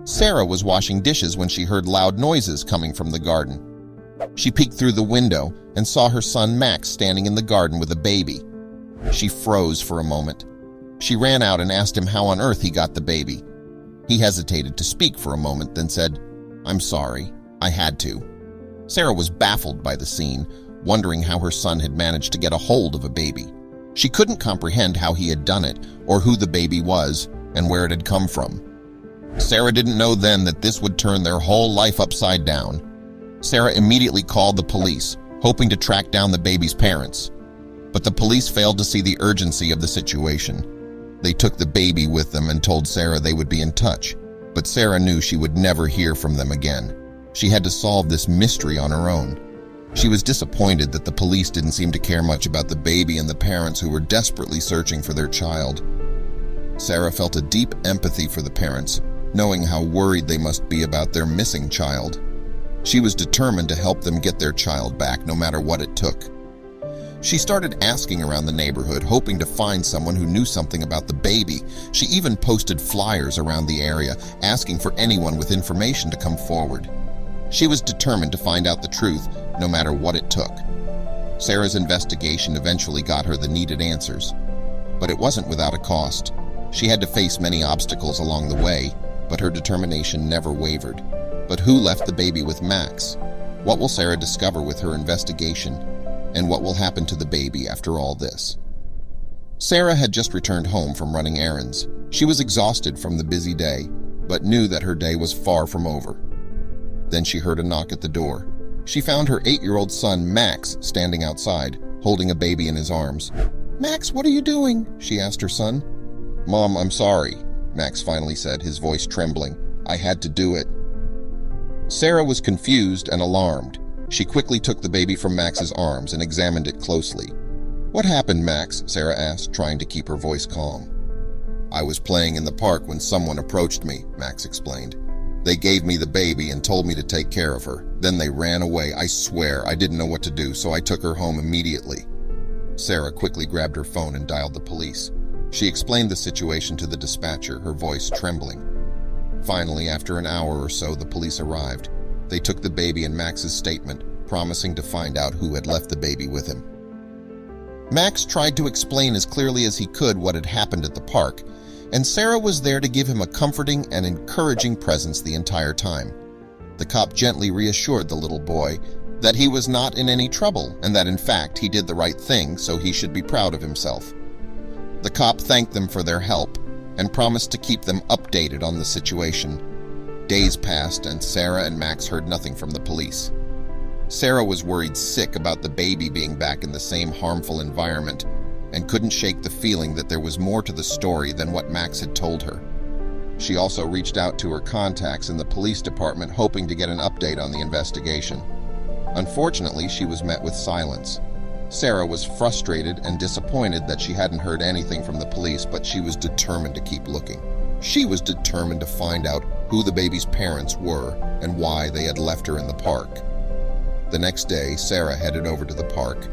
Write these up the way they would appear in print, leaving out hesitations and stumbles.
Sarah was washing dishes when she heard loud noises coming from the garden. She peeked through the window and saw her son Max standing in the garden with a baby. She froze for a moment. She ran out and asked him how on earth he got the baby. He hesitated to speak for a moment, then said, "I'm sorry, I had to." Sarah was baffled by the scene, wondering how her son had managed to get a hold of a baby. She couldn't comprehend how he had done it, or who the baby was, and where it had come from. Sarah didn't know then that this would turn their whole life upside down. Sarah immediately called the police, hoping to track down the baby's parents. But the police failed to see the urgency of the situation. They took the baby with them and told Sarah they would be in touch, but Sarah knew she would never hear from them again. She had to solve this mystery on her own. She was disappointed that the police didn't seem to care much about the baby and the parents who were desperately searching for their child. Sarah felt a deep empathy for the parents, knowing how worried they must be about their missing child. She was determined to help them get their child back, no matter what it took. She started asking around the neighborhood, hoping to find someone who knew something about the baby. She even posted flyers around the area, asking for anyone with information to come forward. She was determined to find out the truth, no matter what it took. Sarah's investigation eventually got her the needed answers. But it wasn't without a cost. She had to face many obstacles along the way, but her determination never wavered. But who left the baby with Max? What will Sarah discover with her investigation? And what will happen to the baby after all this? Sarah had just returned home from running errands. She was exhausted from the busy day, but knew that her day was far from over. Then she heard a knock at the door. She found her 8-year-old son, Max, standing outside, holding a baby in his arms. "Max, what are you doing?" she asked her son. "Mom, I'm sorry," Max finally said, his voice trembling. "I had to do it." Sarah was confused and alarmed. She quickly took the baby from Max's arms and examined it closely. "What happened, Max?" Sarah asked, trying to keep her voice calm. "I was playing in the park when someone approached me," Max explained. "They gave me the baby and told me to take care of her. Then they ran away. I swear I didn't know what to do, so I took her home immediately." Sarah quickly grabbed her phone and dialed the police. She explained the situation to the dispatcher, her voice trembling. Finally, after an hour or so, the police arrived. They took the baby and Max's statement, promising to find out who had left the baby with him. Max tried to explain as clearly as he could what had happened at the park, and Sarah was there to give him a comforting and encouraging presence the entire time. The cop gently reassured the little boy that he was not in any trouble and that in fact he did the right thing, so he should be proud of himself. The cop thanked them for their help and promised to keep them updated on the situation. Days passed and Sarah and Max heard nothing from the police. Sarah was worried sick about the baby being back in the same harmful environment and couldn't shake the feeling that there was more to the story than what Max had told her. She also reached out to her contacts in the police department, hoping to get an update on the investigation. Unfortunately, she was met with silence. Sarah was frustrated and disappointed that she hadn't heard anything from the police, but she was determined to keep looking. She was determined to find out who the baby's parents were and why they had left her in the park. The next day, Sarah headed over to the park.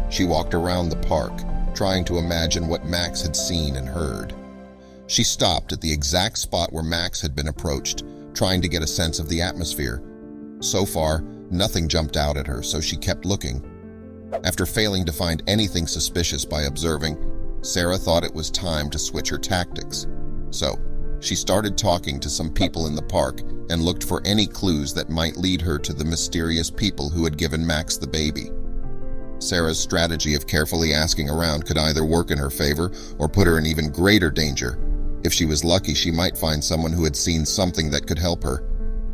She walked around the park, trying to imagine what Max had seen and heard. She stopped at the exact spot where Max had been approached, trying to get a sense of the atmosphere. So far, nothing jumped out at her, so she kept looking. After failing to find anything suspicious by observing, Sarah thought it was time to switch her tactics. So, she started talking to some people in the park and looked for any clues that might lead her to the mysterious people who had given Max the baby. Sarah's strategy of carefully asking around could either work in her favor or put her in even greater danger. If she was lucky, she might find someone who had seen something that could help her.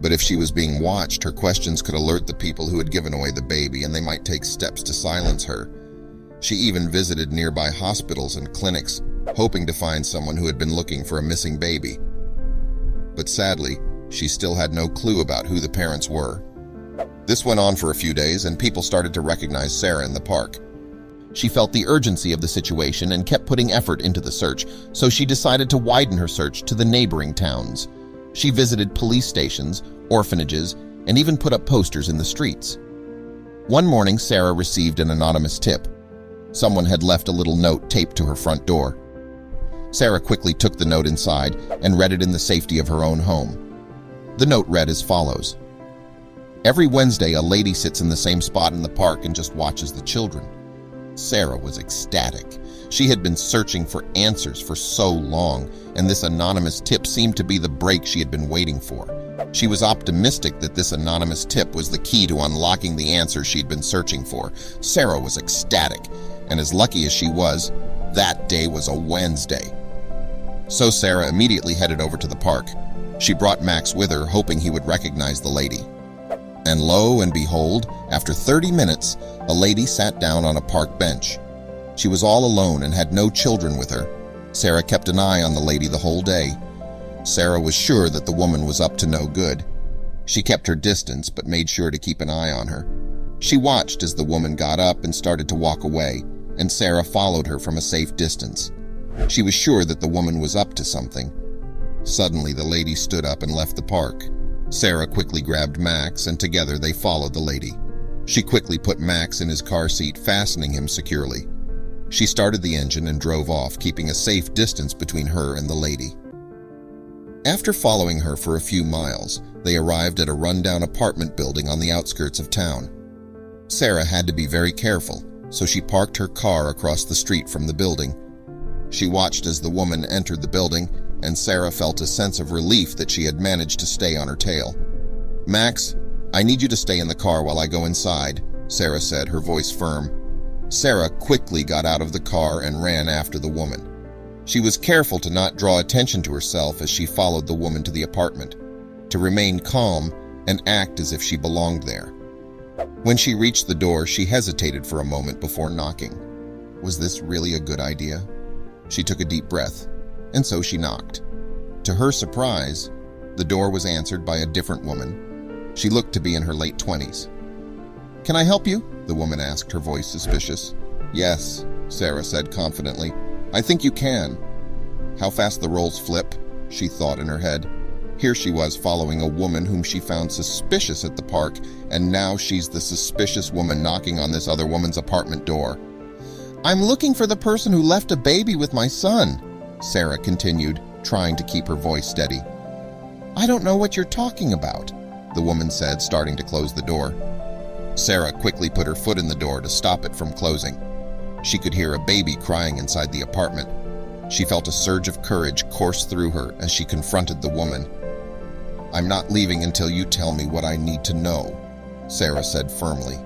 But if she was being watched, her questions could alert the people who had given away the baby, and they might take steps to silence her. She even visited nearby hospitals and clinics, hoping to find someone who had been looking for a missing baby. But sadly, she still had no clue about who the parents were. This went on for a few days, and people started to recognize Sarah in the park. She felt the urgency of the situation and kept putting effort into the search, so she decided to widen her search to the neighboring towns. She visited police stations, orphanages, and even put up posters in the streets. One morning, Sarah received an anonymous tip. Someone had left a little note taped to her front door. Sarah quickly took the note inside and read it in the safety of her own home. The note read as follows: "Every Wednesday, a lady sits in the same spot in the park and just watches the children." Sarah was ecstatic. She had been searching for answers for so long, and this anonymous tip seemed to be the break she had been waiting for. She was optimistic that this anonymous tip was the key to unlocking the answers she'd been searching for. Sarah was ecstatic, and as lucky as she was, that day was a Wednesday. So Sarah immediately headed over to the park. She brought Max with her, hoping he would recognize the lady. And lo and behold, after 30 minutes, a lady sat down on a park bench. She was all alone and had no children with her. Sarah kept an eye on the lady the whole day. Sarah was sure that the woman was up to no good. She kept her distance, but made sure to keep an eye on her. She watched as the woman got up and started to walk away, and Sarah followed her from a safe distance. She was sure that the woman was up to something. Suddenly, the lady stood up and left the park. Sarah quickly grabbed Max, and together they followed the lady. She quickly put Max in his car seat, fastening him securely. She started the engine and drove off, keeping a safe distance between her and the lady. After following her for a few miles, they arrived at a rundown apartment building on the outskirts of town. Sarah had to be very careful, so she parked her car across the street from the building. She watched as the woman entered the building, and Sarah felt a sense of relief that she had managed to stay on her tail. "Max, I need you to stay in the car while I go inside," Sarah said, her voice firm. Sarah quickly got out of the car and ran after the woman. She was careful to not draw attention to herself as she followed the woman to the apartment, to remain calm and act as if she belonged there. When she reached the door, she hesitated for a moment before knocking. Was this really a good idea? She took a deep breath, and so she knocked. To her surprise, the door was answered by a different woman. She looked to be in her late 20s. "Can I help you?" the woman asked, her voice suspicious. "Yes," Sarah said confidently. "I think you can." How fast the roles flip, she thought in her head. Here she was following a woman whom she found suspicious at the park, and now she's the suspicious woman knocking on this other woman's apartment door. "I'm looking for the person who left a baby with my son," Sarah continued, trying to keep her voice steady. "I don't know what you're talking about," the woman said, starting to close the door. Sarah quickly put her foot in the door to stop it from closing. She could hear a baby crying inside the apartment. She felt a surge of courage course through her as she confronted the woman. "I'm not leaving until you tell me what I need to know," Sarah said firmly.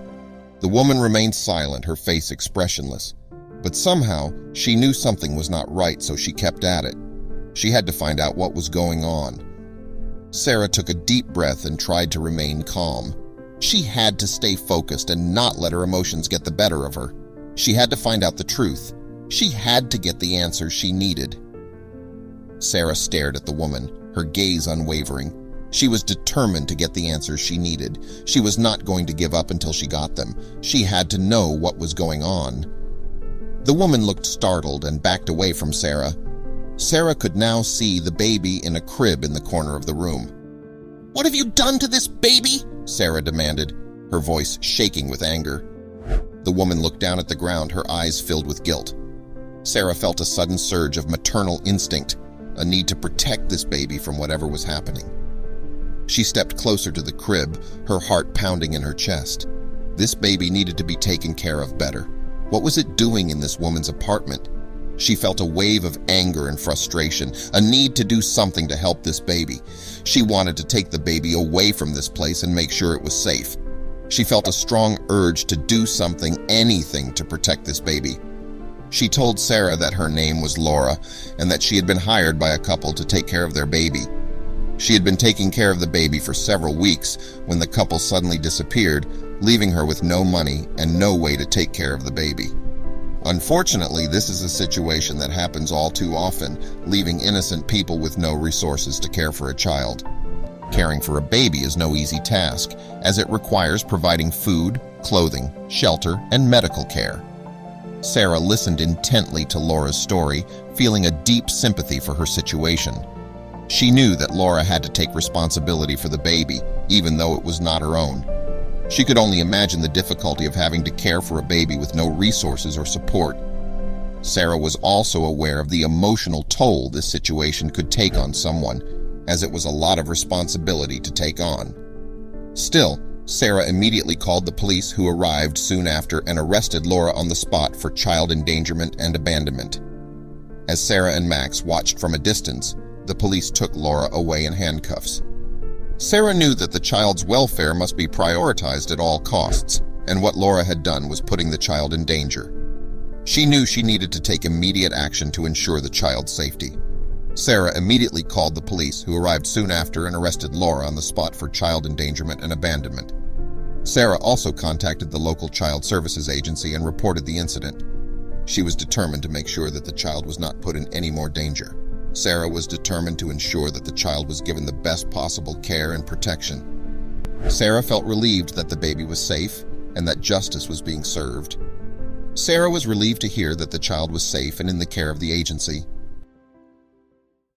The woman remained silent, her face expressionless. But somehow, she knew something was not right, so she kept at it. She had to find out what was going on. Sarah took a deep breath and tried to remain calm. She had to stay focused and not let her emotions get the better of her. She had to find out the truth. She had to get the answers she needed. Sarah stared at the woman, her gaze unwavering. She was determined to get the answers she needed. She was not going to give up until she got them. She had to know what was going on. The woman looked startled and backed away from Sarah. Sarah could now see the baby in a crib in the corner of the room. "What have you done to this baby?" Sarah demanded, her voice shaking with anger. The woman looked down at the ground, her eyes filled with guilt. Sarah felt a sudden surge of maternal instinct, a need to protect this baby from whatever was happening. She stepped closer to the crib, her heart pounding in her chest. This baby needed to be taken care of better. What was it doing in this woman's apartment? She felt a wave of anger and frustration, a need to do something to help this baby. She wanted to take the baby away from this place and make sure it was safe. She felt a strong urge to do something, anything, to protect this baby. She told Sarah that her name was Laura and that she had been hired by a couple to take care of their baby. She had been taking care of the baby for several weeks when the couple suddenly disappeared, leaving her with no money and no way to take care of the baby. Unfortunately, this is a situation that happens all too often, leaving innocent people with no resources to care for a child. Caring for a baby is no easy task, as it requires providing food, clothing, shelter, and medical care. Sarah listened intently to Laura's story, feeling a deep sympathy for her situation. She knew that Laura had to take responsibility for the baby, even though it was not her own. She could only imagine the difficulty of having to care for a baby with no resources or support. Sarah was also aware of the emotional toll this situation could take on someone, as it was a lot of responsibility to take on. Still, Sarah immediately called the police, who arrived soon after and arrested Laura on the spot for child endangerment and abandonment. As Sarah and Max watched from a distance, the police took Laura away in handcuffs. Sarah knew that the child's welfare must be prioritized at all costs, and what Laura had done was putting the child in danger. She knew she needed to take immediate action to ensure the child's safety. Sarah immediately called the police, who arrived soon after and arrested Laura on the spot for child endangerment and abandonment. Sarah also contacted the local child services agency and reported the incident. She was determined to make sure that the child was not put in any more danger. Sarah was determined to ensure that the child was given the best possible care and protection. Sarah felt relieved that the baby was safe and that justice was being served. Sarah was relieved to hear that the child was safe and in the care of the agency,